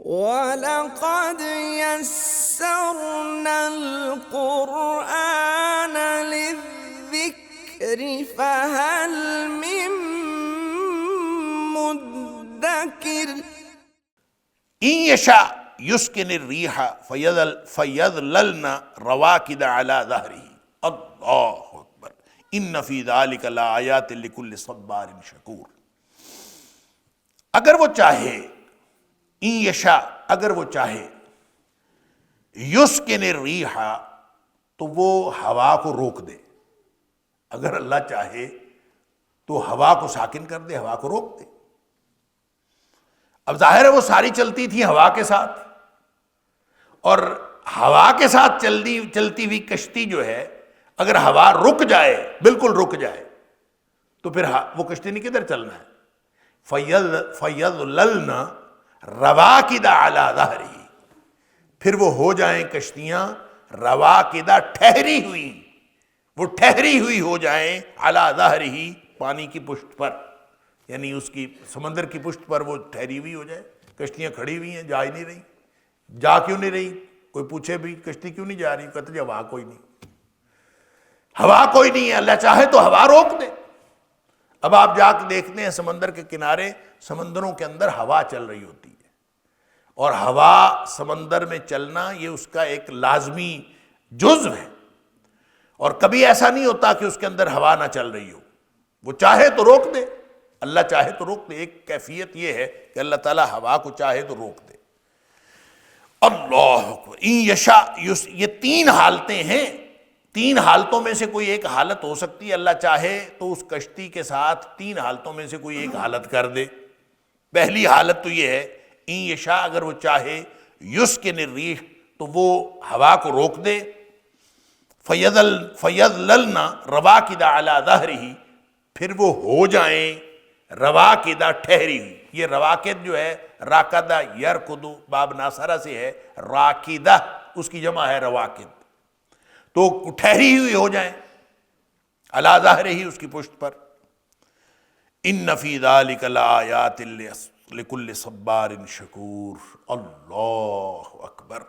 وَلَقَدْ يَسَّرْنَا الْقُرْآنَ لِلذِّكْرِ فَهَلْ مِن مُّدَّكِرٍ إِن يَشَأْ يُسْكِنِ الرِّيحَ فَيَظْلَلْنَ رَوَاكِدَ عَلَى ظَهْرِهِ اللہ اکبر ان فی ذلک لآیات لکل صبار شکور۔ اگر وہ چاہے، ان یشاء اگر وہ چاہے، یسکن الریح تو وہ ہوا کو روک دے۔ اگر اللہ چاہے تو ہوا کو ساکن کر دے، ہوا کو روک دے۔ اب ظاہر ہے وہ ساری چلتی تھی ہوا کے ساتھ، اور ہوا کے ساتھ چلتی ہوئی کشتی جو ہے اگر ہوا رک جائے، بالکل رک جائے، تو پھر وہ کشتی نے کدھر چلنا ہے؟ فَيَظْلَلْنَ رَوَاكِدَ عَلَى ظَهْرِهِ، پھر وہ ہو جائیں کشتیاں رواکدہ ٹھہری ہوئی، وہ ٹھہری ہوئی ہو جائیں عَلَى ظَهْرِهِ پانی کی پشت پر، یعنی اس کی سمندر کی پشت پر وہ ٹھہری ہوئی ہو جائے۔ کشتیاں کھڑی ہوئی ہیں، جا ہی نہیں رہی۔ جا کیوں نہیں رہی؟ کوئی پوچھے بھی کشتی کیوں نہیں جا رہی؟ کہتے ہیں ہوا کوئی نہیں، ہوا کوئی نہیں ہے، اللہ چاہے تو ہوا روک دے۔ اب آپ جا کے دیکھتے ہیں سمندر کے کنارے، سمندروں کے اندر ہوا چل رہی ہوتی ہے، اور ہوا سمندر میں چلنا یہ اس کا ایک لازمی جزو ہے، اور کبھی ایسا نہیں ہوتا کہ اس کے اندر ہوا نہ چل رہی ہو۔ وہ چاہے تو روک دے، اللہ چاہے تو روک دے۔ ایک کیفیت یہ ہے کہ اللہ تعالیٰ ہوا کو چاہے تو روک دے۔ اللہ اکبر، ان یشاء، یہ تین حالتیں ہیں، تین حالتوں میں سے کوئی ایک حالت ہو سکتی ہے۔ اللہ چاہے تو اس کشتی کے ساتھ تین حالتوں میں سے کوئی ایک حالت کر دے۔ پہلی حالت تو یہ ہے، ان یشاء اگر وہ چاہے، یسکن الریح تو وہ ہوا کو روک دے، فَيَظْلَلْنَ رَوَاكِدَ عَلَى ظَهْرِهِ پھر وہ ہو جائیں رواکدہ ٹھہری ہوئی۔ یہ رواکد جو ہے راکدہ یرکدو باب ناصرہ سے ہے، راکدہ اس کی جمع ہے رواکد، تو ٹھہری ہوئی ہو جائیں علی ظہرہ اس کی پشت پر۔ ان فی ذلک لآیات لکل صبار شکور۔ اللہ اکبر،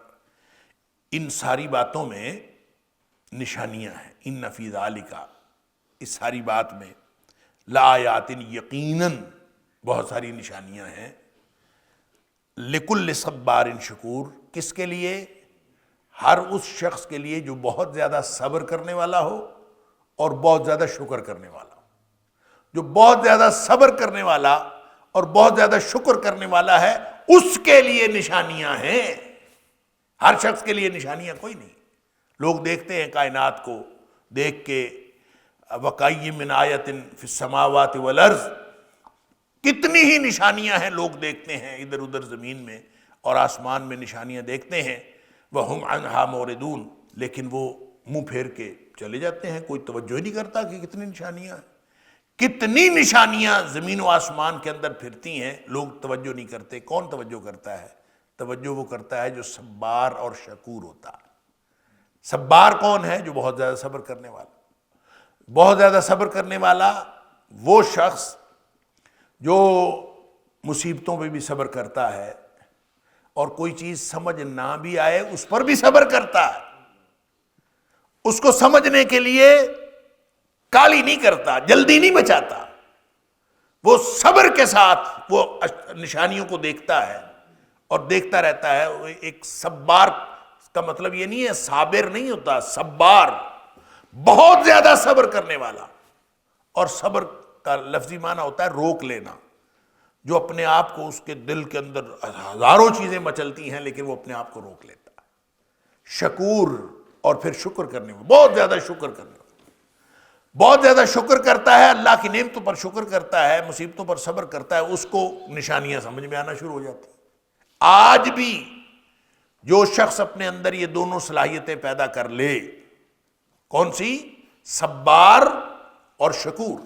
ان ساری باتوں میں نشانیاں ہیں۔ ان فی ذلک، اس ساری بات میں، لآیات یقیناً بہت ساری نشانیاں ہیں، لکل صبار شکور، کس کے لیے؟ ہر اس شخص کے لیے جو بہت زیادہ صبر کرنے والا ہو اور بہت زیادہ شکر کرنے والا ہو۔ جو بہت زیادہ صبر کرنے والا اور بہت زیادہ شکر کرنے والا ہے، اس کے لیے نشانیاں ہیں۔ ہر شخص کے لیے نشانیاں کوئی نہیں۔ لوگ دیکھتے ہیں کائنات کو، دیکھ کے وَقَيِّم مِّنْ آیَةٍ فِي السَّمَاوَاتِ وَالْأَرْضِ، کتنی ہی نشانیاں ہیں، لوگ دیکھتے ہیں ادھر ادھر زمین میں اور آسمان میں نشانیاں دیکھتے ہیں، وَهُمْ عَنْهَا مُعْرِضُونَ، لیکن وہ منہ پھیر کے چلے جاتے ہیں، کوئی توجہ ہی نہیں کرتا کہ کتنی نشانیاں ہیں۔ کتنی نشانیاں زمین و آسمان کے اندر پھرتی ہیں، لوگ توجہ نہیں کرتے۔ کون توجہ کرتا ہے؟ توجہ وہ کرتا ہے جو صبار اور شکور ہوتا ہے۔ صبار کون ہے؟ جو بہت زیادہ صبر کرنے والا۔ بہت زیادہ صبر کرنے والا وہ شخص جو مصیبتوں پہ بھی صبر کرتا ہے، اور کوئی چیز سمجھ نہ بھی آئے اس پر بھی صبر کرتا ہے، اس کو سمجھنے کے لیے کالی نہیں کرتا، جلدی نہیں مچاتا، وہ صبر کے ساتھ وہ نشانیوں کو دیکھتا ہے اور دیکھتا رہتا ہے۔ ایک صبار کا مطلب یہ نہیں ہے صابر نہیں ہوتا، صبار بہت زیادہ صبر کرنے والا۔ اور صبر کا لفظی معنی ہوتا ہے روک لینا، جو اپنے آپ کو، اس کے دل کے اندر ہزاروں چیزیں مچلتی ہیں لیکن وہ اپنے آپ کو روک لیتا ہے۔ شکور، اور پھر شکر کرنے والا، بہت زیادہ شکر کرنے والا، بہت زیادہ شکر کرتا ہے، اللہ کی نعمتوں پر شکر کرتا ہے، مصیبتوں پر صبر کرتا ہے، اس کو نشانیاں سمجھ میں آنا شروع ہو جاتی ہیں۔ آج بھی جو شخص اپنے اندر یہ دونوں صلاحیتیں پیدا کر لے، کون سی؟ صبار اور شکور،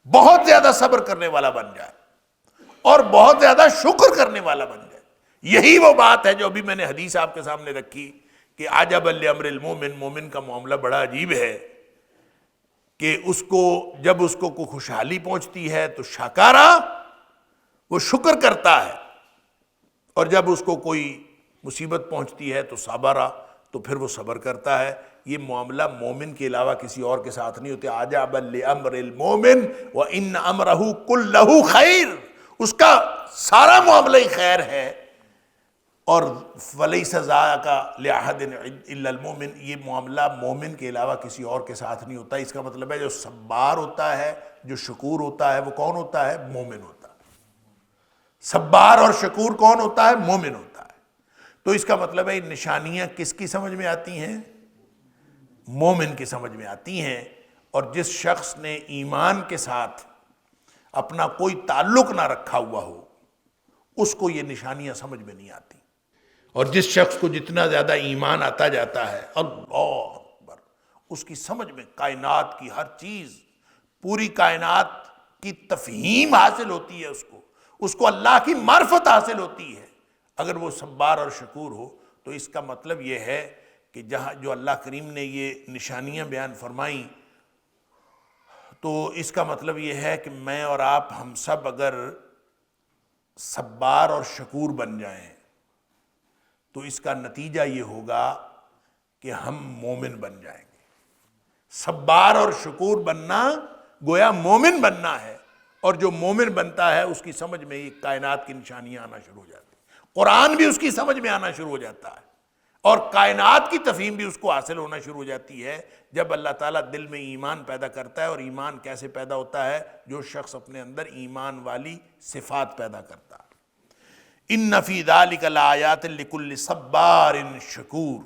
بہت زیادہ صبر کرنے والا بن جائے اور بہت زیادہ شکر کرنے والا بن جائے، یہی وہ بات ہے جو ابھی میں نے حدیث آپ کے سامنے رکھی کہ عجبا لامر المومن، مومن کا معاملہ بڑا عجیب ہے کہ اس کو جب اس کو کوئی خوشحالی پہنچتی ہے تو شاکارا، وہ شکر کرتا ہے، اور جب اس کو کوئی مصیبت پہنچتی ہے تو صبر، تو پھر وہ صبر کرتا ہے۔ یہ معاملہ مومن کے علاوہ کسی اور کے ساتھ نہیں ہوتے۔ عجبا لامر المومن وان امرہ کلہ خیر، اس کا سارا معاملہ ہی خیر ہے۔ اور ولیس ذاک لاحد الا المؤمن، یہ معاملہ مومن کے علاوہ کسی اور کے ساتھ نہیں ہوتا۔ اس کا مطلب ہے جو صبار ہوتا ہے، جو شکور ہوتا ہے، وہ کون ہوتا ہے؟ مومن ہوتا ہے۔ صبار اور شکور کون ہوتا ہے؟ مومن ہوتا ہے۔ تو اس کا مطلب ہے نشانیاں کس کی سمجھ میں آتی ہیں؟ مومن کی سمجھ میں آتی ہیں۔ اور جس شخص نے ایمان کے ساتھ اپنا کوئی تعلق نہ رکھا ہوا ہو، اس کو یہ نشانیاں سمجھ میں نہیں آتی۔ اور جس شخص کو جتنا زیادہ ایمان آتا جاتا ہے، اللہ اکبر، اس کی سمجھ میں کائنات کی ہر چیز، پوری کائنات کی تفہیم حاصل ہوتی ہے، اس کو اللہ کی معرفت حاصل ہوتی ہے۔ اگر وہ صبار اور شکور ہو تو اس کا مطلب یہ ہے کہ جہاں جو اللہ کریم نے یہ نشانیاں بیان فرمائیں، تو اس کا مطلب یہ ہے کہ میں اور آپ، ہم سب اگر صبار اور شکور بن جائیں تو اس کا نتیجہ یہ ہوگا کہ ہم مومن بن جائیں گے۔ صبار اور شکور بننا گویا مومن بننا ہے، اور جو مومن بنتا ہے اس کی سمجھ میں یہ کائنات کی نشانیاں آنا شروع ہو جاتی ہیں، قرآن بھی اس کی سمجھ میں آنا شروع ہو جاتا ہے، اور کائنات کی تفہیم بھی اس کو حاصل ہونا شروع ہو جاتی ہے جب اللہ تعالیٰ دل میں ایمان پیدا کرتا ہے۔ اور ایمان کیسے پیدا ہوتا ہے؟ جو شخص اپنے اندر ایمان والی صفات پیدا کرتا ہے۔ ان فی ذلک لآیات لکل صبار شکور،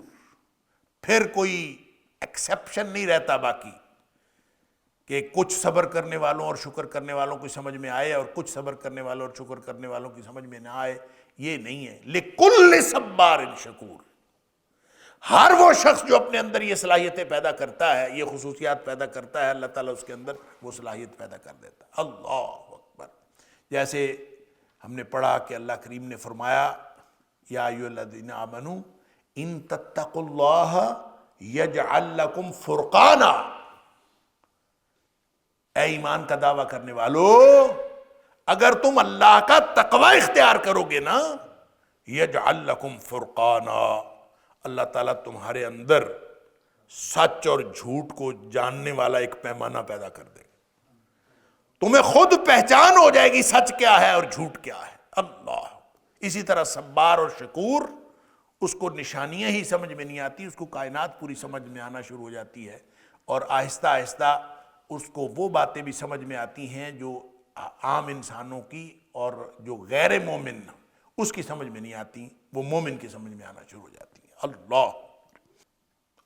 پھر کوئی ایکسیپشن نہیں رہتا باقی کہ کچھ صبر کرنے والوں اور شکر کرنے والوں کی سمجھ میں آئے اور کچھ صبر کرنے والوں اور شکر کرنے والوں کی سمجھ میں نہ آئے، یہ نہیں ہے۔ لکل صبار شکور، ہر وہ شخص جو اپنے اندر یہ صلاحیتیں پیدا کرتا ہے، یہ خصوصیات پیدا کرتا ہے، اللہ تعالیٰ اس کے اندر وہ صلاحیت پیدا کر دیتا ہے۔ اللہ اکبر۔ جیسے ہم نے پڑھا کہ اللہ کریم نے فرمایا یا ایھا الذین آمنوا ان تتقوا اللہ یجعل لکم فرقانا، اے ایمان کا دعویٰ کرنے والو، اگر تم اللہ کا تقوی اختیار کرو گے نا، یجعل لکم فرقانا، اللہ تعالیٰ تمہارے اندر سچ اور جھوٹ کو جاننے والا ایک پیمانہ پیدا کر دے گا۔ تمہیں خود پہچان ہو جائے گی سچ کیا ہے اور جھوٹ کیا ہے۔ اللہ، اسی طرح صبار اور شکور، اس کو نشانیاں ہی سمجھ میں نہیں آتی، اس کو کائنات پوری سمجھ میں آنا شروع ہو جاتی ہے، اور آہستہ آہستہ اس کو وہ باتیں بھی سمجھ میں آتی ہیں جو عام انسانوں کی اور جو غیر مومن اس کی سمجھ میں نہیں آتی، وہ مومن کی سمجھ میں آنا شروع ہو جاتی ہیں۔ اللہ،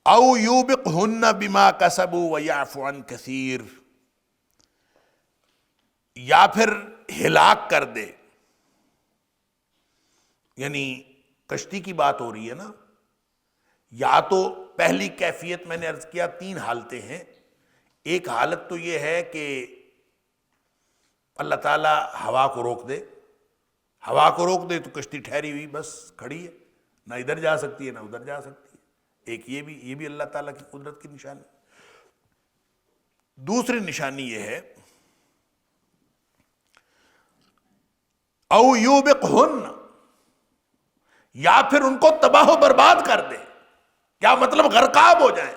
او یوبقہن بما کسبوا ویعفو عن کثیر، یا پھر ہلاک کر دے، یعنی کشتی کی بات ہو رہی ہے نا۔ یا تو پہلی کیفیت میں نے عرض کیا 3 حالتیں ہیں۔ ایک حالت تو یہ ہے کہ اللہ تعالیٰ ہوا کو روک دے، ہوا کو روک دے تو کشتی ٹھہری ہوئی بس کھڑی ہے، نہ ادھر جا سکتی ہے نہ ادھر جا سکتی ہے۔ ایک یہ بھی اللہ تعالیٰ کی قدرت کی نشانی۔ دوسری نشانی یہ ہے او یوبقہن، یا پھر ان کو تباہ و برباد کر دے۔ کیا مطلب؟ غرقاب ہو جائیں۔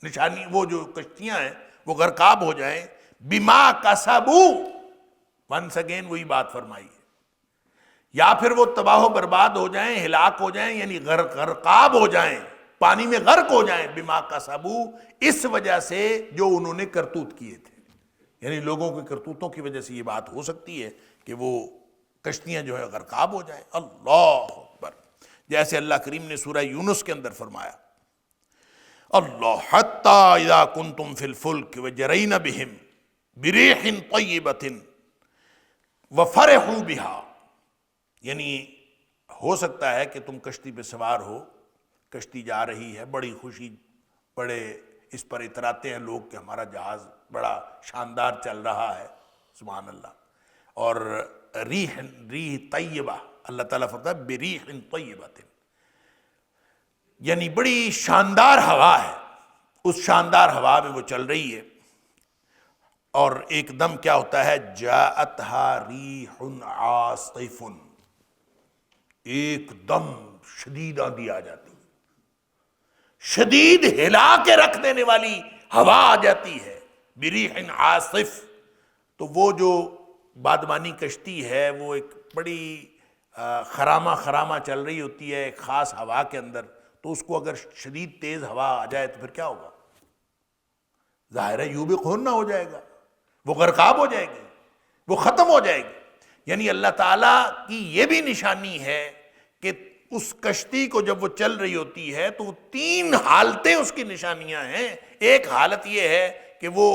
نشانی وہ جو کشتیاں ہیں وہ غرقاب ہو جائیں۔ بما کسبوا، ونس اگین وہی بات فرمائی ہے، یا پھر وہ تباہ و برباد ہو جائیں، ہلاک ہو جائیں، یعنی غرقاب ہو جائیں، پانی میں غرق ہو جائیں۔ بما کسبوا، اس وجہ سے جو انہوں نے کرتوت کیے تھے، یعنی لوگوں کے کرتوتوں کی وجہ سے یہ بات ہو سکتی ہے کہ وہ کشتیاں جو ہے غرقاب ہو جائیں۔ اللہ اکبر۔ جیسے اللہ کریم نے سورہ یونس کے اندر فرمایا، اللہ حتی اذا کنتم فی الفلک وجرین بہم بریح طیبۃ وفرحوا بہا، یعنی ہو سکتا ہے کہ تم کشتی پہ سوار ہو، کشتی جا رہی ہے، بڑی خوشی، بڑے اس پر اتراتے ہیں لوگ کہ ہمارا جہاز بڑا شاندار چل رہا ہے، سبحان اللہ، اور ریح طیبہ، اللہ تعالیٰ فرماتا ہے بریح طیبۃ، یعنی بڑی شاندار ہوا ہے، اس شاندار ہوا میں وہ چل رہی ہے، اور ایک دم کیا ہوتا ہے، جاءتھا ریح عاصف، ایک دم شدید آندھی آ جاتی، شدید ہلا کے رکھ دینے والی ہوا آ جاتی ہے، بریح عاصف. تو وہ جو بادبانی کشتی ہے وہ ایک بڑی خرامہ چل رہی ہوتی ہے ایک خاص ہوا کے اندر، تو اس کو اگر شدید تیز ہوا آ جائے تو پھر کیا ہوگا؟ ظاہر ہے یوبقہن نہ ہو جائے گا، وہ غرقاب ہو جائے گی، وہ ختم ہو جائے گی. یعنی اللہ تعالیٰ کی یہ بھی نشانی ہے کہ اس کشتی کو جب وہ چل رہی ہوتی ہے تو 3 حالتیں اس کی نشانیاں ہیں. ایک حالت یہ ہے کہ وہ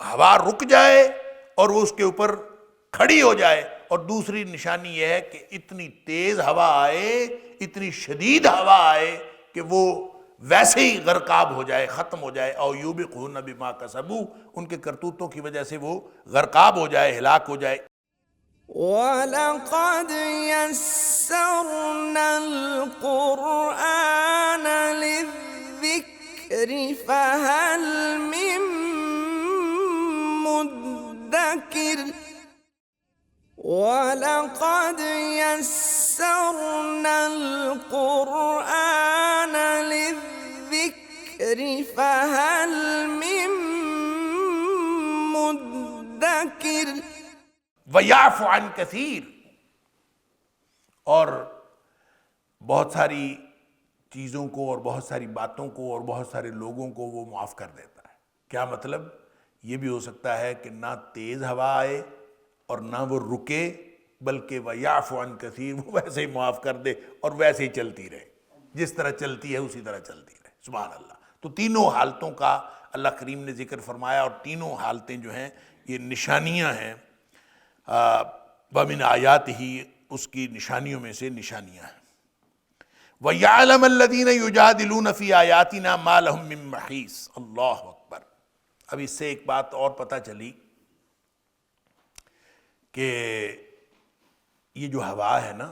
ہوا رک جائے اور وہ اس کے اوپر کھڑی ہو جائے، اور دوسری نشانی یہ ہے کہ اتنی تیز ہوا آئے، اتنی شدید ہوا آئے کہ وہ ویسے ہی غرقاب ہو جائے، ختم ہو جائے. او یوبقہن بما کسبوا، ان کے کرتوتوں کی وجہ سے وہ غرقاب ہو جائے، ہلاک ہو جائے. وَلَقَدْ يَسَّرْنَا الْقُرْآنَ لِلذِّكْرِ فَهَلْ مِن مُّدَّكِرٍ وَلَقَدْ يَسَّرْنَا الْقُرْآنَ لِلذِّكْرِ فَهَلْ مِن مُّدَّكِرٍ. وَيَعْفُ عَنْ كَثِيرٍ، اور بہت ساری چیزوں کو اور بہت ساری باتوں کو اور بہت سارے لوگوں کو وہ معاف کر دیتا ہے. کیا مطلب؟ یہ بھی ہو سکتا ہے کہ نہ تیز ہوا آئے اور نہ وہ رکے، بلکہ وَيَعْفُ عَنْ كَثِيرٍ، وہ ویسے ہی معاف کر دے اور ویسے ہی چلتی رہے، جس طرح چلتی ہے اسی طرح چلتی رہے. سبحان اللہ. تو تینوں حالتوں کا اللہ کریم نے ذکر فرمایا، اور تینوں حالتیں جو ہیں یہ نشانیاں ہیں، وَمِنْ آیَاتِهِ، اس کی نشانیوں میں سے نشانیاں ہیں. وَيَعْلَمَ الَّذِينَ يُجَادِلُونَ فِي آيَاتِنَا مَا لَهُم مِّن مَّحِيصٍ. اللہ اکبر. اب اس سے ایک بات اور پتہ چلی کہ یہ جو ہوا ہے نا،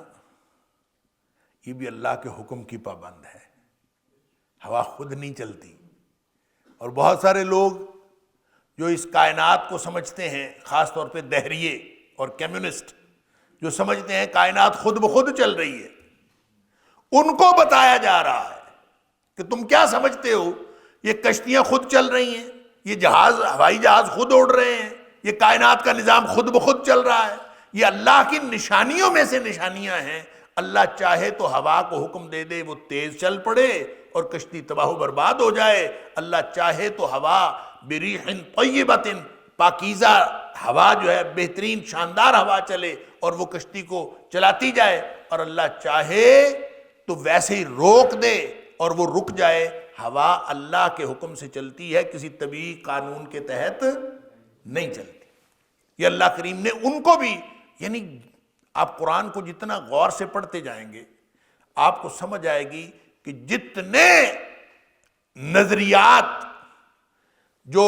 یہ بھی اللہ کے حکم کی پابند ہے. ہوا خود نہیں چلتی. اور بہت سارے لوگ جو اس کائنات کو سمجھتے ہیں، خاص طور پہ دہریے اور کمیونسٹ جو سمجھتے ہیں کائنات خود بخود چل رہی ہے، ان کو بتایا جا رہا ہے کہ تم کیا سمجھتے ہو، یہ کشتیاں خود چل رہی ہیں، یہ جہاز، ہوائی جہاز خود اڑ رہے ہیں، یہ کائنات کا نظام خود بخود چل رہا ہے. یہ اللہ کی نشانیوں میں سے نشانیاں ہیں. اللہ چاہے تو ہوا کو حکم دے دے وہ تیز چل پڑے اور کشتی تباہ و برباد ہو جائے. اللہ چاہے تو ہوا بریح طیبۃ، پاکیزہ ہوا جو ہے، بہترین شاندار ہوا چلے اور وہ کشتی کو چلاتی جائے، اور اللہ چاہے تو ویسے ہی روک دے اور وہ رک جائے. ہوا اللہ کے حکم سے چلتی ہے، کسی طبعی قانون کے تحت نہیں چلتی. یہ اللہ کریم نے ان کو بھی، یعنی آپ قرآن کو جتنا غور سے پڑھتے جائیں گے آپ کو سمجھ آئے گی کہ جتنے نظریات جو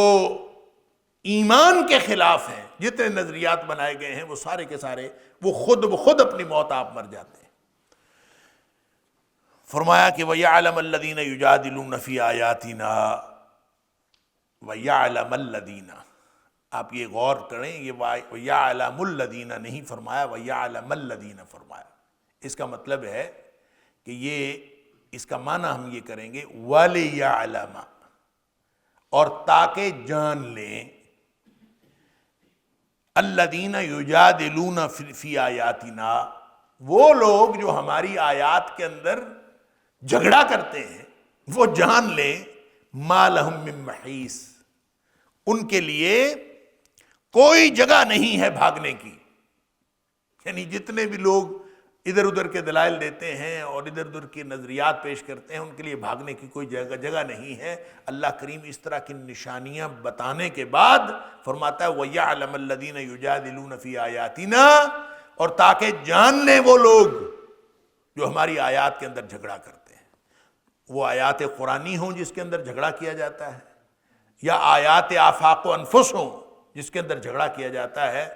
ایمان کے خلاف ہیں، جتنے نظریات بنائے گئے ہیں، وہ سارے کے سارے وہ خود بخود اپنی موت آپ مر جاتے ہیں. فرمایا کہ وَيَعْلَمَ الَّذِينَ يُجَادِلُونَ فِي آيَاتِنَا وَيَعْلَمَ الَّذِينَ. آپ یہ غور کریں، یہ وَيَعْلَمُ الَّذِينَ نہیں فرمایا، وَيَعْلَمَ الَّذِينَ فرمایا. اس کا مطلب ہے کہ یہ، اس کا معنی ہم یہ کریں گے وَلِيَعْلَمَ، اور تاکہ جان لیں، الَّذِينَ يُجَادِلُونَ فِي آيَاتِنَا، وہ لوگ جو ہماری آیات کے اندر جھگڑا کرتے ہیں، وہ جان لیں مَا لَهُم مِّن مَّحِيصٍ، ان کے لیے کوئی جگہ نہیں ہے بھاگنے کی. یعنی جتنے بھی لوگ ادھر ادھر کے دلائل دیتے ہیں اور ادھر ادھر کے نظریات پیش کرتے ہیں، ان کے لیے بھاگنے کی کوئی جگہ نہیں ہے. اللہ کریم اس طرح کی نشانیاں بتانے کے بعد فرماتا ہے وَيَعْلَمَ الَّذِينَ يُجَادِلُونَ فِي آيَاتِنَا، اور تاکہ جان لیں وہ لوگ جو ہماری آیات کے اندر جھگڑا کرتے ہیں. وہ آیات قرآنی ہوں جس کے اندر جھگڑا کیا جاتا ہے، یا آیات آفاق و انفس ہوں جس کے اندر جھگڑا کیا جاتا ہے،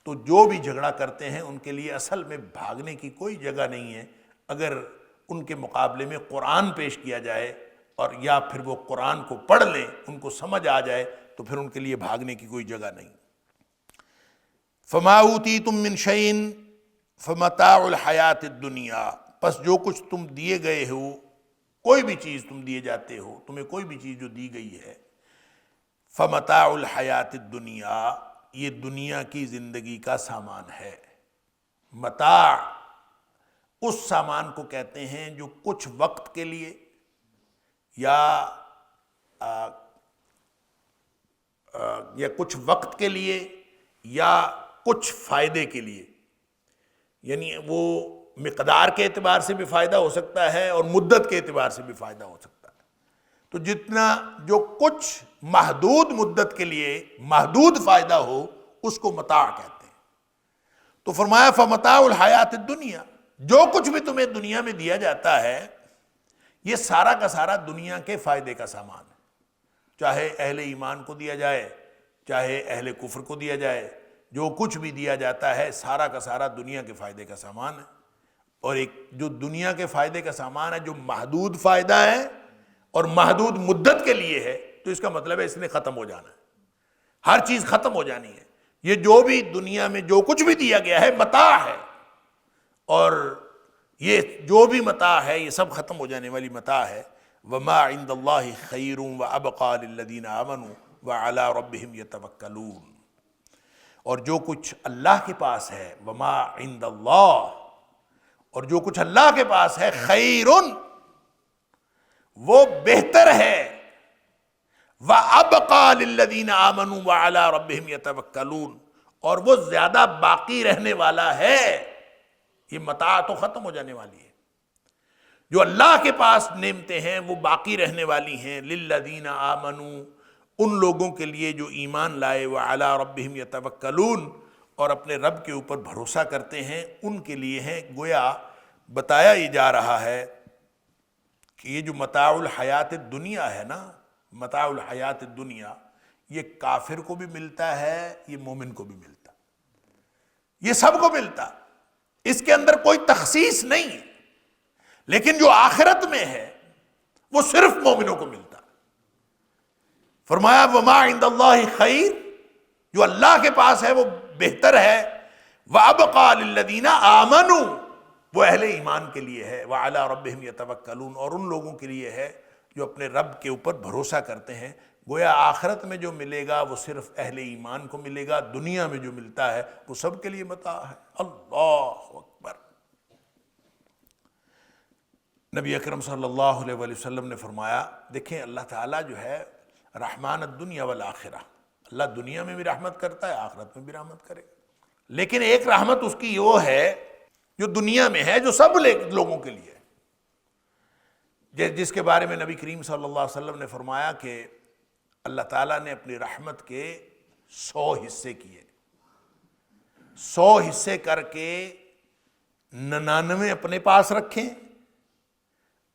تو جو بھی جھگڑا کرتے ہیں ان کے لیے اصل میں بھاگنے کی کوئی جگہ نہیں ہے. اگر ان کے مقابلے میں قرآن پیش کیا جائے اور یا پھر وہ قرآن کو پڑھ لیں، ان کو سمجھ آ جائے، تو پھر ان کے لیے بھاگنے کی کوئی جگہ نہیں. فَمَا أُوتِيتُم مِّن شَيْءٍ فَمَتَاعُ الْحَيَاةِ الدُّنْيَا، پس جو کچھ تم دیے گئے ہو، کوئی بھی چیز تم دیے جاتے ہو، تمہیں کوئی بھی چیز جو دی گئی ہے، فمتاع الحیات الدنیا، یہ دنیا کی زندگی کا سامان ہے۔ متاع اس سامان کو کہتے ہیں جو کچھ وقت کے لیے یا کچھ وقت کے لیے یا کچھ فائدے کے لیے، یعنی وہ مقدار کے اعتبار سے بھی فائدہ ہو سکتا ہے اور مدت کے اعتبار سے بھی فائدہ ہو سکتا ہے۔ تو جو کچھ محدود مدت کے لیے محدود فائدہ ہو اس کو متاع کہتے ہیں۔ تو فرمایا فمتاع الحیات الدنیا، جو کچھ بھی تمہیں دنیا میں دیا جاتا ہے یہ سارا کا سارا دنیا کے فائدے کا سامان ہے، چاہے اہل ایمان کو دیا جائے چاہے اہل کفر کو دیا جائے، جو کچھ بھی دیا جاتا ہے سارا کا سارا دنیا کے فائدے کا سامان ہے۔ اور ایک جو دنیا کے فائدے کا سامان ہے جو محدود فائدہ ہے اور محدود مدت کے لیے ہے، تو اس کا مطلب ہے اس نے ختم ہو جانا ہے، ہر چیز ختم ہو جانی ہے۔ یہ جو بھی دنیا میں جو کچھ بھی دیا گیا ہے متاع ہے، اور یہ جو بھی متاع ہے یہ سب ختم ہو جانے والی متاع ہے۔ وما عند اللہ خیر وابقى للذین آمنوا وعلی ربہم یتوکلون، اور جو کچھ اللہ کے پاس ہے، وما عند اللہ، اور جو کچھ اللہ کے پاس ہے، خیر، وہ بہتر ہے، وابقى للذین آمنوا وعلی ربہم یتوکلون، اور وہ زیادہ باقی رہنے والا ہے۔ یہ متاع تو ختم ہو جانے والی ہے، جو اللہ کے پاس نعمتیں ہیں وہ باقی رہنے والی ہیں۔ للذین آمنوا، ان لوگوں کے لیے جو ایمان لائے، وعلی ربہم یتوکلون، اور اپنے رب کے اوپر بھروسہ کرتے ہیں، ان کے لیے ہیں۔ گویا بتایا یہ جا رہا ہے کہ یہ جو متاع الحیات الدنیا ہے نا، متاع الحیات الدنیا، یہ کافر کو بھی ملتا ہے، یہ مومن کو بھی ملتا، یہ سب کو ملتا، اس کے اندر کوئی تخصیص نہیں ہے۔ لیکن جو آخرت میں ہے وہ صرف مومنوں کو ملتا۔ فرمایا وما عند اللہ خیر، جو اللہ کے پاس ہے وہ بہتر ہے، وابقى للذین آمنوا، وہ اہل ایمان کے لیے ہے، وعلی ربہم یتوکلون، اور ان لوگوں کے لیے ہے جو اپنے رب کے اوپر بھروسہ کرتے ہیں۔ گویا آخرت میں جو ملے گا وہ صرف اہل ایمان کو ملے گا، دنیا میں جو ملتا ہے وہ سب کے لیے متاع ہے۔ اللہ اکبر۔ نبی اکرم صلی اللہ علیہ وآلہ وسلم نے فرمایا، دیکھیں اللہ تعالیٰ جو ہے رحمان الدنیا والآخرہ، اللہ دنیا میں بھی رحمت کرتا ہے، آخرت میں بھی رحمت کرے گا، لیکن ایک رحمت اس کی وہ ہے جو دنیا میں ہے، جو سب لوگوں کے لیے ہے، جس کے بارے میں نبی کریم صلی اللہ علیہ وسلم نے فرمایا کہ اللہ تعالیٰ نے اپنی رحمت کے 100 حصے کیے، 100 حصے کر کے 99 اپنے پاس رکھیں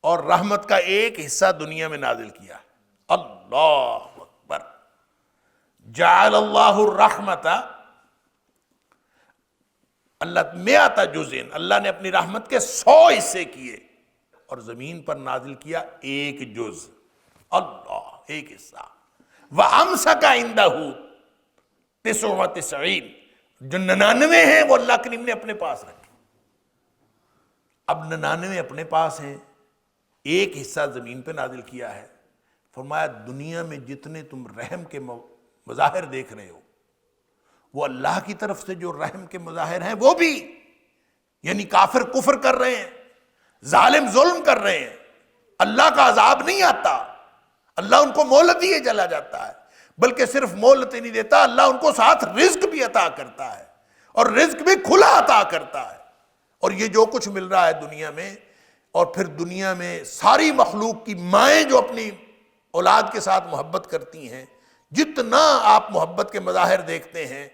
اور رحمت کا ایک حصہ دنیا میں نازل کیا۔ اللہ اکبر۔ جعل اللہ الرحمت، اللہ 100 جزء، اللہ نے اپنی رحمت کے 100 حصے کیے اور زمین پر نازل کیا ایک جز، اللہ، ایک حصہ۔ وَأَمْسَكَ عِنْدَهُ 99، جو 99 ہیں وہ اللہ کریم نے اپنے پاس رکھے۔ اب 99 اپنے پاس ہیں، ایک حصہ زمین پہ نازل کیا ہے۔ فرمایا دنیا میں جتنے تم رحم کے مظاہر دیکھ رہے ہو، وہ اللہ کی طرف سے جو رحم کے مظاہر ہیں وہ بھی، یعنی کافر کفر کر رہے ہیں، ظالم ظلم کر رہے ہیں، اللہ کا عذاب نہیں آتا، اللہ ان کو مہلت دیے چلا جاتا ہے، بلکہ صرف مہلت ہی نہیں دیتا، اللہ ان کو ساتھ رزق بھی عطا کرتا ہے، اور رزق بھی کھلا عطا کرتا ہے۔ اور یہ جو کچھ مل رہا ہے دنیا میں، اور پھر دنیا میں ساری مخلوق کی مائیں جو اپنی اولاد کے ساتھ محبت کرتی ہیں، جتنا آپ محبت کے مظاہر دیکھتے ہیں،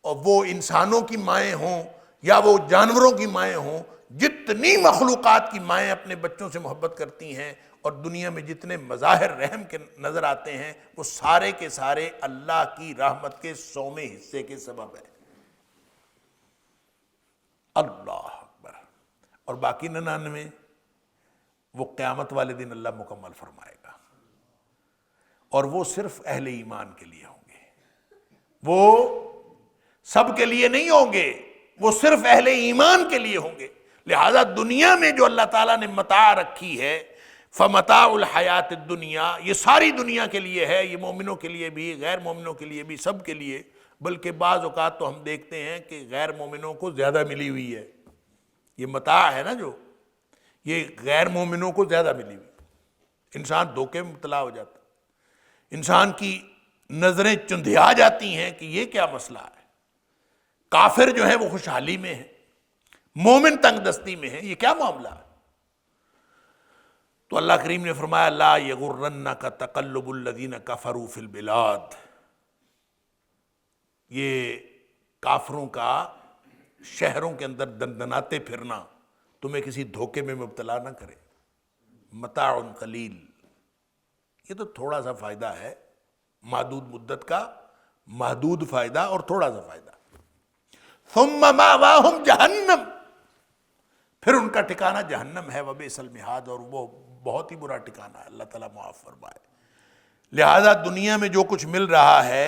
اور وہ انسانوں کی مائیں ہوں یا وہ جانوروں کی مائیں ہوں، جتنی مخلوقات کی مائیں اپنے بچوں سے محبت کرتی ہیں، اور دنیا میں جتنے مظاہر رحم کے نظر آتے ہیں، وہ سارے کے سارے اللہ کی رحمت کے 100ویں حصے کے سبب ہے۔ اللہ اکبر۔ اور باقی 99 وہ قیامت والے دن اللہ مکمل فرمائے گا، اور وہ صرف اہل ایمان کے لیے ہوں گے، وہ سب کے لیے نہیں ہوں گے، وہ صرف اہل ایمان کے لیے ہوں گے۔ لہذا دنیا میں جو اللہ تعالیٰ نے متاع رکھی ہے، فمتاع الحیات الدنیا، یہ ساری دنیا کے لیے ہے، یہ مومنوں کے لیے بھی، غیر مومنوں کے لیے بھی، سب کے لیے، بلکہ بعض اوقات تو ہم دیکھتے ہیں کہ غیر مومنوں کو زیادہ ملی ہوئی ہے، یہ متاع ہے نا جو، یہ غیر مومنوں کو زیادہ ملی ہوئی، انسان دھوکے میں مبتلا ہو جاتا، انسان کی نظریں چندھیا جاتی ہیں کہ یہ کیا مسئلہ ہے، کافر جو ہے وہ خوشحالی میں ہے، مومن تنگ دستی میں ہے، یہ کیا معاملہ ہے؟ تو اللہ کریم نے فرمایا لا یغرنک تقلب الذین کفروا فی البلاد، یہ کافروں کا شہروں کے اندر دندناتے پھرنا تمہیں کسی دھوکے میں مبتلا نہ کرے، متاع قلیل، یہ تو تھوڑا سا فائدہ ہے، محدود مدت کا محدود فائدہ اور تھوڑا سا فائدہ، ثم مأواہم جہنم، پھر ان کا ٹھکانہ جہنم ہے، وبئس المہاد، اور وہ بہت ہی برا ٹھکانہ ہے، اللہ تعالیٰ معاف فرمائے۔ لہذا دنیا میں جو کچھ مل رہا ہے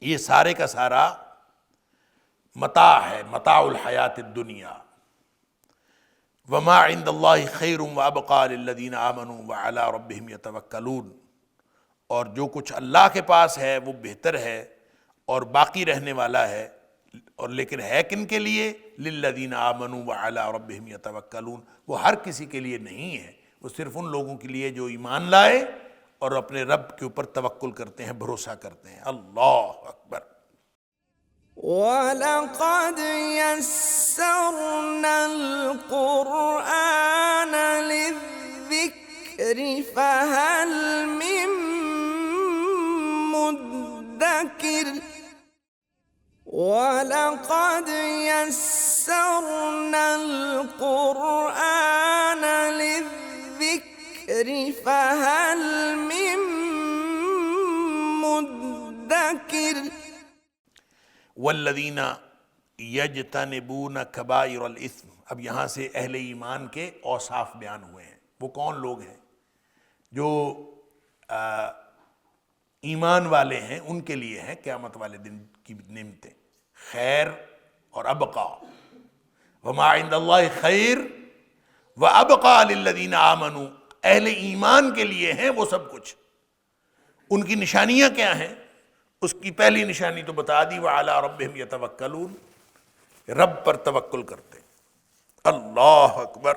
یہ سارے کا سارا متاع ہے، متاع الحیات الدنیا، وما عند اللہ خیر وابقى للذین آمنوا وعلی ربہم یتوکلون، اور جو کچھ اللہ کے پاس ہے وہ بہتر ہے اور باقی رہنے والا ہے، اور لیکن ہے کن کے لیے؟ للذین آمنوا وعلی ربہم یتوکلون، وہ ہر کسی کے لیے نہیں ہے، وہ صرف ان لوگوں کے لیے جو ایمان لائے اور اپنے رب کے اوپر توکل کرتے ہیں، بھروسہ کرتے ہیں۔ اللہ اکبر۔ وَلَقَدْ يَسَّرْنَا الْقُرْآنَ لِلذِّكْرِ فَهَلْ مِن مُّدَّكِرٍ وَلَقَدْ يَسَّرْنَا الْقُرْآنَ لِلذِّكْرِ فَهَلْ مِن مُّدَّكِرٍ والذین یجتنبون کبائر الاثم، اب یہاں سے اہل ایمان کے اوصاف بیان ہوئے ہیں، وہ کون لوگ ہیں جو ایمان والے ہیں، ان کے لیے ہیں قیامت والے دن کی نعمتیں، خیر اور ابقا، وما عند اللہ خیر وابقا للذین آمنوا، اہل ایمان کے لیے ہیں وہ سب کچھ۔ ان کی نشانیاں کیا ہیں؟ اس کی پہلی نشانی تو بتا دی، وعلی ربہم یتوکلون، رب پر توکل کرتے ہیں۔ اللہ اکبر۔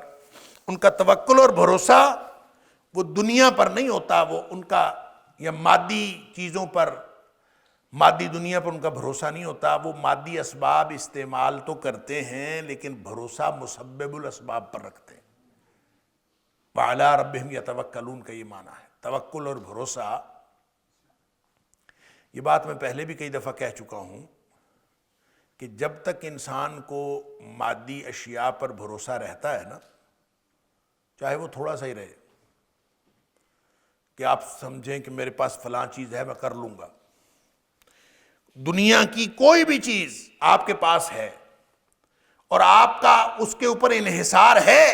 ان کا توکل اور بھروسہ وہ دنیا پر نہیں ہوتا، وہ ان کا یا مادی چیزوں پر، مادی دنیا پر ان کا بھروسہ نہیں ہوتا، وہ مادی اسباب استعمال تو کرتے ہیں لیکن بھروسہ مسبب الاسباب پر رکھتے ہیں۔ وعلی ربہم یتوکلون کا یہ معنی ہے، توکل اور بھروسہ۔ یہ بات میں پہلے بھی کئی دفعہ کہہ چکا ہوں کہ جب تک انسان کو مادی اشیاء پر بھروسہ رہتا ہے نا، چاہے وہ تھوڑا سا ہی رہے، کہ آپ سمجھیں کہ میرے پاس فلاں چیز ہے میں کر لوں گا، دنیا کی کوئی بھی چیز آپ کے پاس ہے اور آپ کا اس کے اوپر انحصار ہے،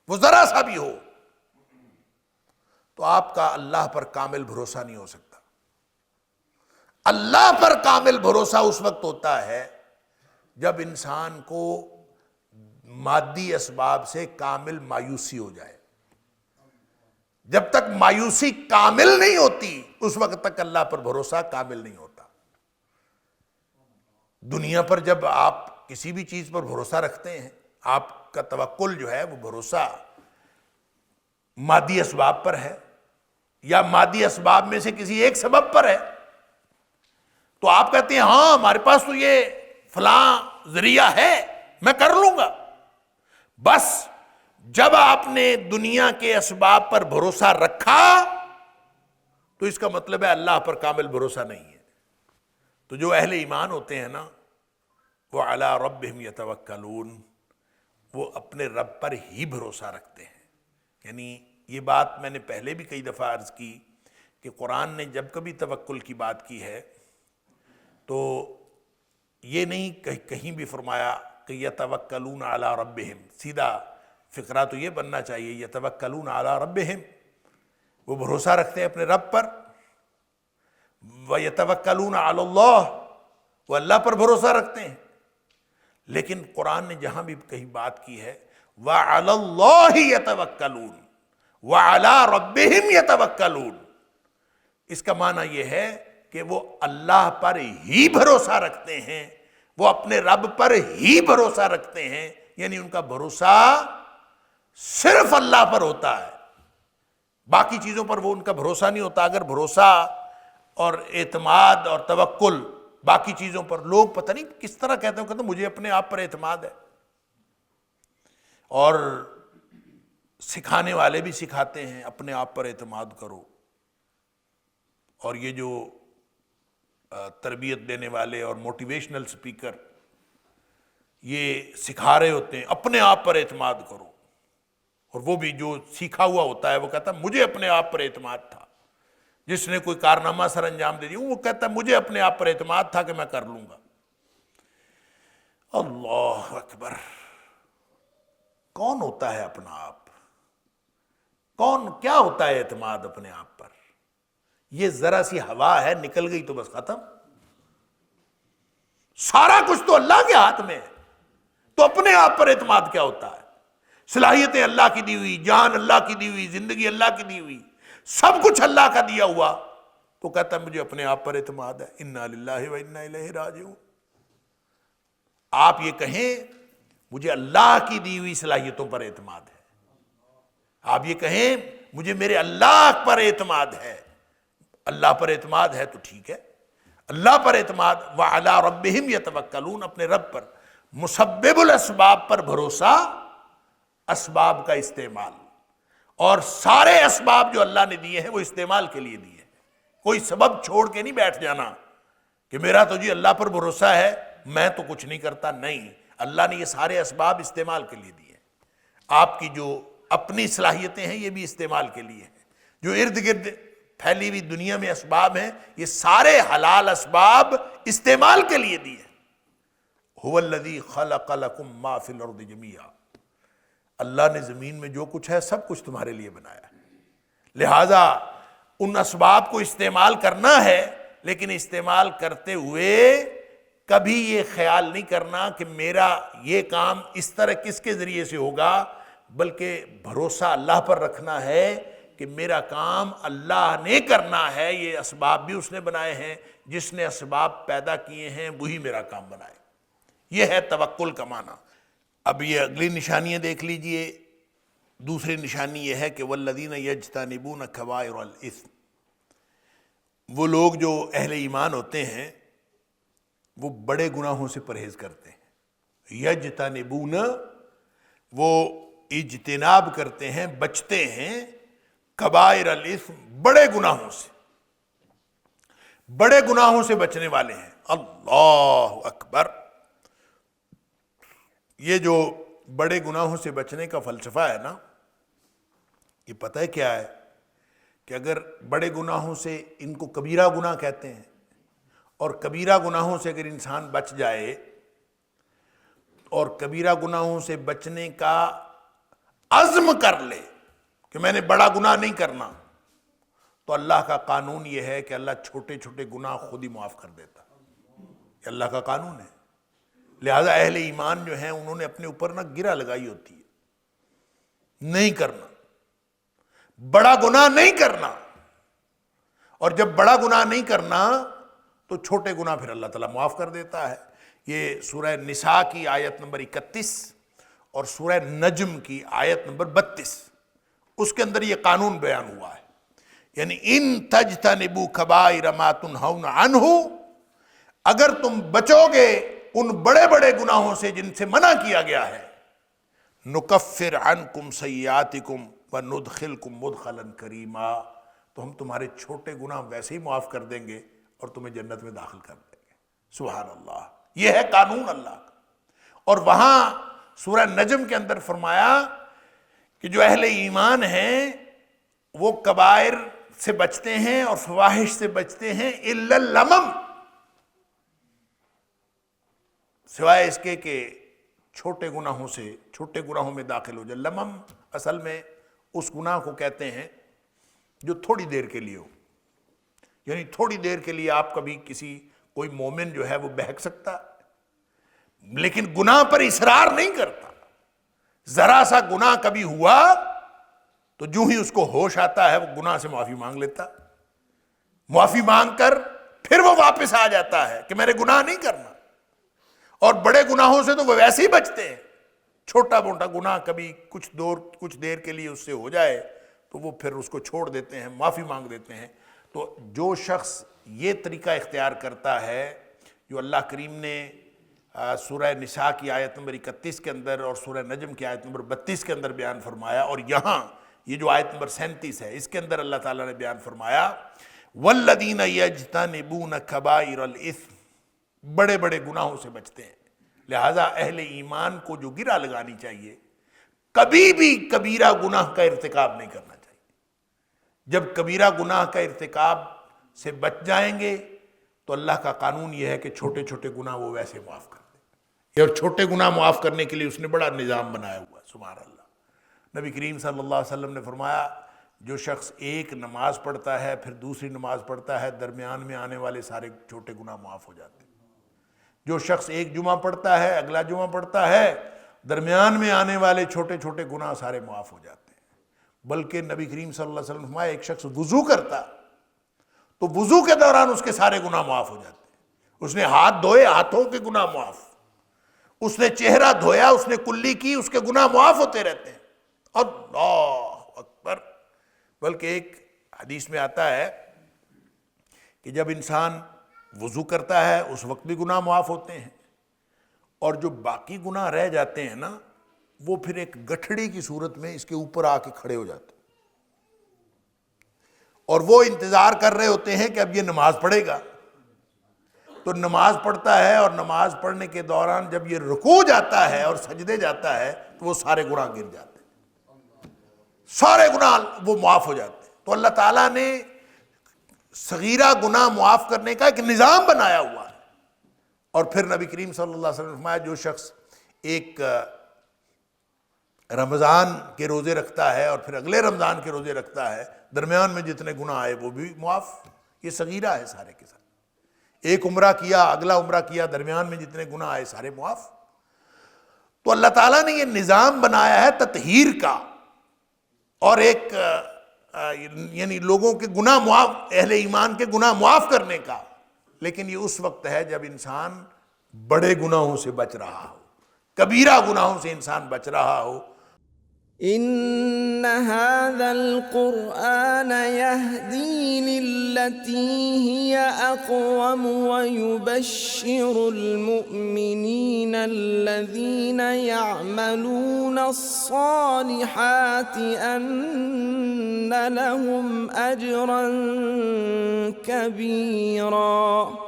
وہ ذرا سا بھی ہو، تو آپ کا اللہ پر کامل بھروسہ نہیں ہو سکتا۔ اللہ پر کامل بھروسہ اس وقت ہوتا ہے جب انسان کو مادی اسباب سے کامل مایوسی ہو جائے۔ جب تک مایوسی کامل نہیں ہوتی اس وقت تک اللہ پر بھروسہ کامل نہیں ہوتا۔ دنیا پر جب آپ کسی بھی چیز پر بھروسہ رکھتے ہیں، آپ کا توکل جو ہے وہ بھروسہ مادی اسباب پر ہے یا مادی اسباب میں سے کسی ایک سبب پر ہے، تو آپ کہتے ہیں ہاں ہمارے پاس تو یہ فلاں ذریعہ ہے میں کر لوں گا۔ بس جب آپ نے دنیا کے اسباب پر بھروسہ رکھا تو اس کا مطلب ہے اللہ پر کامل بھروسہ نہیں ہے۔ تو جو اہل ایمان ہوتے ہیں نا، وہ علی ربہم یتوکلون، وہ اپنے رب پر ہی بھروسہ رکھتے ہیں۔ یعنی یہ بات میں نے پہلے بھی کئی دفعہ عرض کی کہ قرآن نے جب کبھی توکل کی بات کی ہے تو یہ نہیں کہیں بھی فرمایا کہ یتوکلون علی ربہم، سیدھا فقرہ تو یہ بننا چاہیے یتوکلون علی ربہم، وہ بھروسہ رکھتے ہیں اپنے رب پر، ویتوکلون علی اللہ، وہ اللہ پر بھروسہ رکھتے ہیں۔ لیکن قرآن نے جہاں بھی کہیں بات کی ہے وَعَلَى اللَّهِ يَتَوَكَّلُونَ وَعَلَى رَبِّهِمْ يَتَوَكَّلُونَ، اس کا معنی یہ ہے کہ وہ اللہ پر ہی بھروسہ رکھتے ہیں، وہ اپنے رب پر ہی بھروسہ رکھتے ہیں، یعنی ان کا بھروسہ صرف اللہ پر ہوتا ہے، باقی چیزوں پر وہ ان کا بھروسہ نہیں ہوتا۔ اگر بھروسہ اور اعتماد اور توکل باقی چیزوں پر، لوگ پتہ نہیں کس طرح کہتے ہیں مجھے اپنے آپ پر اعتماد ہے، اور سکھانے والے بھی سکھاتے ہیں اپنے آپ پر اعتماد کرو، اور یہ جو تربیت دینے والے اور موٹیویشنل سپیکر یہ سکھا رہے ہوتے ہیں اپنے آپ پر اعتماد کرو، اور وہ بھی جو سیکھا ہوا ہوتا ہے وہ کہتا ہے مجھے اپنے آپ پر اعتماد تھا، جس نے کوئی کارنامہ سر انجام دے دیا وہ کہتا ہے مجھے اپنے آپ پر اعتماد تھا کہ میں کر لوں گا۔ اللہ اکبر، کون ہوتا ہے اپنا آپ؟ کیا ہوتا ہے اعتماد اپنے آپ پر؟ یہ ذرا سی ہوا ہے، نکل گئی تو بس ختم۔ سارا کچھ تو اللہ کے ہاتھ میں ہے، تو اپنے آپ پر اعتماد کیا ہوتا ہے؟ صلاحیتیں اللہ کی دی ہوئی، جان اللہ کی دی ہوئی، زندگی اللہ کی دی ہوئی، سب کچھ اللہ کا دیا ہوا، تو کہتا ہے مجھے اپنے آپ پر اعتماد ہے۔ انا للہ و انا الیہ راجعون۔ آپ یہ کہیں مجھے اللہ کی دی ہوئی صلاحیتوں پر اعتماد ہے، آپ یہ کہیں مجھے میرے اللہ پر اعتماد ہے، اللہ پر اعتماد ہے تو ٹھیک ہے، اللہ پر اعتماد، وَعَلَىٰ رَبِّهِمْ يَتَوَكَّلُونَ، اپنے رب پر، مسبب الاسباب پر بھروسہ، اسباب کا استعمال، اور سارے اسباب جو اللہ نے دیے ہیں وہ استعمال کے لیے دیے ہیں، کوئی سبب چھوڑ کے نہیں بیٹھ جانا کہ میرا تو جی اللہ پر بھروسہ ہے میں تو کچھ نہیں کرتا، نہیں، اللہ نے یہ سارے اسباب استعمال کے لیے دیے ہیں۔ آپ کی جو اپنی صلاحیتیں ہیں یہ بھی استعمال کے لیے ہیں، جو ارد گرد پھیلی ہوئی دنیا میں اسباب ہیں یہ سارے حلال اسباب استعمال کے لیے دیے ہیں۔ هو الذی خلق لکم ما فی الارض جمیعا، اللہ نے زمین میں جو کچھ ہے سب کچھ تمہارے لیے بنایا ہے، لہٰذا ان اسباب کو استعمال کرنا ہے، لیکن استعمال کرتے ہوئے کبھی یہ خیال نہیں کرنا کہ میرا یہ کام اس طرح کس کے ذریعے سے ہوگا، بلکہ بھروسہ اللہ پر رکھنا ہے کہ میرا کام اللہ نے کرنا ہے، یہ اسباب بھی اس نے بنائے ہیں، جس نے اسباب پیدا کیے ہیں وہی میرا کام بنائے۔ یہ ہے توکل کا معنی۔ اب یہ اگلی نشانیاں دیکھ لیجئے۔ دوسری نشانی یہ ہے کہ والذین یجتنبون کبائر الاثم، وہ لوگ جو اہل ایمان ہوتے ہیں وہ بڑے گناہوں سے پرہیز کرتے ہیں۔ یجتنبون، وہ اجتناب کرتے ہیں، بچتے ہیں، کبائر الاثم، بڑے گناہوں سے، بڑے گناہوں سے بچنے والے ہیں۔ اللہ اکبر۔ یہ جو بڑے گناہوں سے بچنے کا فلسفہ ہے نا، یہ پتہ ہے کیا ہے کہ اگر بڑے گناہوں سے، ان کو کبیرہ گناہ کہتے ہیں، اور کبیرہ گناہوں سے اگر انسان بچ جائے اور کبیرہ گناہوں سے بچنے کا عزم کر لے کہ میں نے بڑا گناہ نہیں کرنا، تو اللہ کا قانون یہ ہے کہ اللہ چھوٹے چھوٹے گناہ خود ہی معاف کر دیتا، یہ اللہ کا قانون ہے۔ لہذا اہل ایمان جو ہیں انہوں نے اپنے اوپر گرہ لگائی ہوتی ہے، نہیں کرنا، بڑا گناہ نہیں کرنا، اور جب بڑا گناہ نہیں کرنا تو چھوٹے گناہ پھر اللہ تعالیٰ معاف کر دیتا ہے۔ یہ سورہ نساء کی آیت نمبر 31 اور سورہ نجم کی آیت نمبر 32، اس کے اندر یہ قانون بیان ہوا ہے، یعنی ان تجتنبوا کبائر ما تنہون عنہ، اگر تم بچو گے ان بڑے بڑے گناہوں سے جن سے منع کیا گیا ہے، نکفر عنکم سیئاتکم وندخلکم مدخلا کریما، تو ہم تمہارے چھوٹے گناہ ویسے ہی معاف کر دیں گے اور تمہیں جنت میں داخل کر دیں گے۔ سبحان اللہ، یہ ہے قانون اللہ کا۔ اور وہاں سورہ نجم کے اندر فرمایا کہ جو اہل ایمان ہیں وہ کبائر سے بچتے ہیں اور فواحش سے بچتے ہیں الا اللمم، سوائے اس کے کہ چھوٹے گناہوں سے، چھوٹے گناہوں میں داخل ہو جائے۔ لمم اصل میں اس گناہ کو کہتے ہیں جو تھوڑی دیر کے لیے ہو، یعنی تھوڑی دیر کے لیے آپ کبھی کوئی مومن جو ہے وہ بہک سکتا ہے، لیکن گناہ پر اصرار نہیں کرتا. ذرا سا گناہ کبھی ہوا تو جو ہی اس کو ہوش آتا ہے وہ گناہ سے معافی مانگ لیتا, معافی مانگ کر پھر وہ واپس آ جاتا ہے کہ میں نے گناہ نہیں کرنا. اور بڑے گناہوں سے تو وہ ویسے ہی بچتے ہیں, چھوٹا موٹا گناہ کبھی کچھ دیر کے لیے اس سے ہو جائے تو وہ پھر اس کو چھوڑ دیتے ہیں, معافی مانگ دیتے ہیں. تو جو شخص یہ طریقہ اختیار کرتا ہے جو اللہ کریم نے سورہ نساء کی آیت نمبر 31 کے اندر اور سورہ نجم کی آیت نمبر 32 کے اندر بیان فرمایا, اور یہاں یہ جو آیت نمبر 37 ہے اس کے اندر اللہ تعالیٰ نے بیان فرمایا وَالَّذِينَ يَجْتَنِبُونَ كَبَائِرَ الْإِثْمِ, بڑے بڑے گناہوں سے بچتے ہیں. لہٰذا اہل ایمان کو جو گرہ لگانی چاہیے, کبھی بھی کبیرہ گناہ کا ارتکاب نہیں کرنا چاہیے. جب کبیرہ گناہ کا ارتکاب سے بچ جائیں گے تو اللہ کا قانون یہ ہے کہ چھوٹے چھوٹے گناہ وہ ویسے معاف کر دیں. اور چھوٹے گناہ معاف کرنے کے لیے اس نے بڑا نظام بنایا ہوا ہے. سبحان اللہ. نبی کریم صلی اللہ علیہ وسلم نے فرمایا جو شخص ایک نماز پڑھتا ہے پھر دوسری نماز پڑھتا ہے, درمیان میں آنے والے سارے چھوٹے گناہ معاف ہو جاتے ہیں. جو شخص ایک جمعہ پڑھتا ہے اگلا جمعہ پڑھتا ہے, درمیان میں آنے والے چھوٹے چھوٹے گناہ سارے معاف ہو جاتے ہیں. بلکہ نبی کریم صلی اللہ علیہ وسلم نے فرمایا ایک شخص وضو کرتا تو وضو کے دوران اس کے سارے گناہ معاف ہو جاتے ہیں. اس نے ہاتھ دھوئے, ہاتھوں کے گناہ معاف. اس نے چہرہ دھویا, اس نے کلی کی, اس کے گناہ معاف ہوتے رہتے ہیں. اللہ اکبر. بلکہ ایک حدیث میں آتا ہے کہ جب انسان وضو کرتا ہے اس وقت بھی گناہ معاف ہوتے ہیں, اور جو باقی گناہ رہ جاتے ہیں نا وہ پھر ایک گٹھڑی کی صورت میں اس کے اوپر آ کے کھڑے ہو جاتے ہیں, اور وہ انتظار کر رہے ہوتے ہیں کہ اب یہ نماز پڑھے گا. تو نماز پڑھتا ہے اور نماز پڑھنے کے دوران جب یہ رکوع جاتا ہے اور سجدے جاتا ہے تو وہ سارے گناہ گر جاتے ہیں, سارے گناہ وہ معاف ہو جاتے ہیں. تو اللہ تعالیٰ نے صغیرہ گناہ معاف کرنے کا ایک نظام بنایا ہوا ہے. اور پھر نبی کریم صلی اللہ علیہ وسلم نے فرمایا جو شخص ایک رمضان کے روزے رکھتا ہے اور پھر اگلے رمضان کے روزے رکھتا ہے, درمیان میں جتنے گناہ آئے وہ بھی معاف. یہ صغیرہ ہے سارے کے سارے. ایک عمرہ کیا اگلا عمرہ کیا, درمیان میں جتنے گناہ آئے سارے معاف. تو اللہ تعالیٰ نے یہ نظام بنایا ہے تطہیر کا, اور ایک یعنی لوگوں کے گناہ معاف, اہل ایمان کے گناہ معاف کرنے کا. لیکن یہ اس وقت ہے جب انسان بڑے گناہوں سے بچ رہا ہو, کبیرہ گناہوں سے انسان بچ رہا ہو. إن هذا القرآن يهدي للتي هي أقوم ويبشر المؤمنين الذين يعملون الصالحات أن لهم أجرا كبيرا